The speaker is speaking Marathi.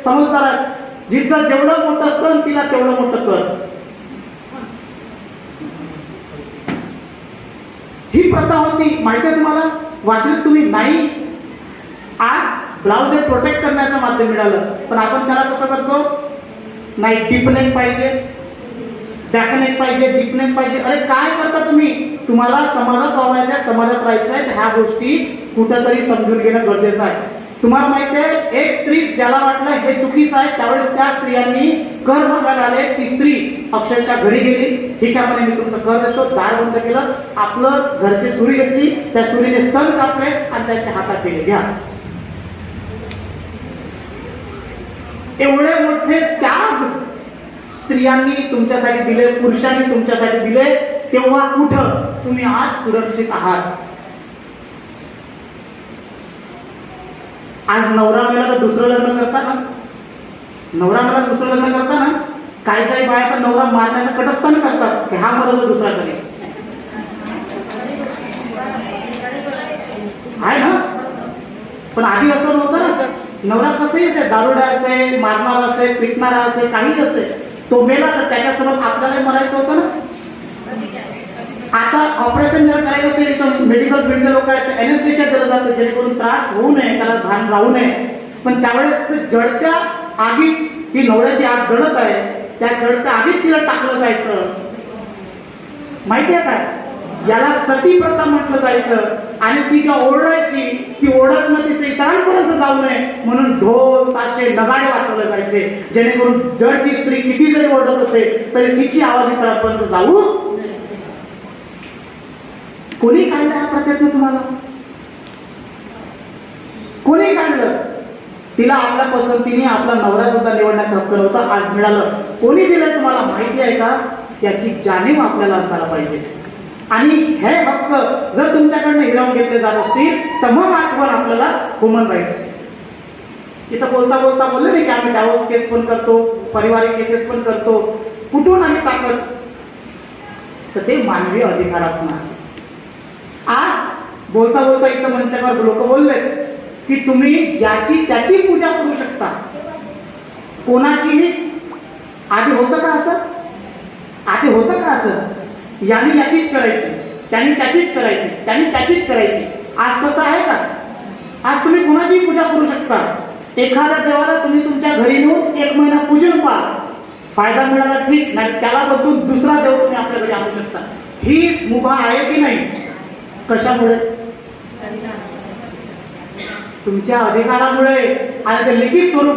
समजदार आहेत. जिचं जेवढं मोठं असतं तिला तेवढं मोठं कर. ही प्रथा होती, माहिती आहे तुम्हाला? वाचलं तुम्ही नाही? आज ब्लाउज हे प्रोटेक्ट करण्याचं माध्यम मिळालं, पण आपण त्याला कसं करतो? नाही, डीपनेक पाहिजे, बॅकनेक पाहिजे, डीपनेक पाहिजे. अरे काय करता तुम्ही? तुम्हाला समाजात वावरायचं, समाजात राहायचं आहे, ह्या गोष्टी कुठंतरी समजून घेणं गरजेचं आहे. तुम्हाला माहिती आहे, एक स्त्री ज्याला वाटलं हे चुकीचं आहे, त्यावेळेस त्या स्त्रियांनी कर मागायला आले. ती स्त्री अक्षरशः घरी गेली. ठीक आहे म्हणे, मी तुमचं कर देतो. दार बंद केलं, आपलं घरची सुरी घेतली, त्या सुरीने स्तन कापले आणि त्यांच्या हातात दिले. घ्या. एवढे मोठे त्याग स्त्रियांनी तुमच्यासाठी दिले, पुरुषांनी तुमच्यासाठी दिले, तेव्हा कुठं तुम्ही आज सुरक्षित आहात? आज नवरा मेला तर दुसरं लग्न करता ना? नवरा मेला दुसरं लग्न करता ना? काही काही बाया तर नवरा मारण्याचं कटस्थान करतात की हा मला दुसरा करेल. आहे ना? पण आधी असं नव्हतं ना सर. नवरा कसंही असे, दारुडा असे, मारणारा असे, पिटणारा असे, काही असे, तो मेला तर त्याच्यासोबत आपल्याला मरायचं होतं ना. आता ऑपरेशन जर करायचं असेल तर मेडिकल फील्डचे लोक आहेत, एनेस्थेशिया दिलं जातं जेणेकरून त्रास होऊ नये, त्याला भान राहू नये. पण त्यावेळेस जळत्या आगीत, ती नवऱ्याची आग जळत आहे, त्या जळत्या आगीत तिला टाकलं जायचं. माहिती आहे काय? याला सती प्रथा म्हटलं जायचं. आणि ती का ओरडायची, ती ओरडत तिचे इतरांपर्यंत जाऊ नये म्हणून ढोल ताशे नगाडे वाजवले जायचे, जेणेकरून जर ती स्त्री किती जरी ओरडत असेल तरी तिची आवाज इतरांपर्यंत जाऊ. कोणी काढलं हा प्रयत्न? तुम्हाला कोणी काढलं? तिला आपल्या पसंतीने आपला नवरा सुद्धा निवडण्याचा हक्क नव्हता, आज मिळालं. कोणी दिलं तुम्हाला माहिती आहे का? याची जाणीव आपल्याला असायला पाहिजे. आणि हे हक्क जर तुमच्याकडनं हिरावून घेतले जात असतील तर मग आठवण आपल्याला ह्युमन राईट्स. इथं बोलता बोलता बोलले नाही की आम्ही डायव्होर्स केस पण करतो, पारिवारिक केसेस पण करतो. कुठून आली ताकद? तर ते मानवी अधिकारात नाही. आज बोलता बोलता इथं मंचावर लोक बोलले की तुम्ही ज्याची त्याची पूजा करू शकता. कोणाचीही. आधी होतं का असं? आधी होतं का असं? यांनी याचीच करायची, त्यांनी त्याचीच करायची, त्यांनी त्याचीच करायची. आज तसं आहे का? आज तुम्ही कोणाचीही पूजा करू शकता. एखाद्या देवाला तुम्ही तुमच्या घरी नेऊन 1 महिना पूजन पहा, फायदा मिळाला ठीक, नाही त्याला बदलून दुसरा देव तुम्ही आपल्या घरी आणू शकता. ही मुभा आहे की नाही? कशामुळे? तुमच्या अधिकारामुळे. आणि ते लिखित स्वरूप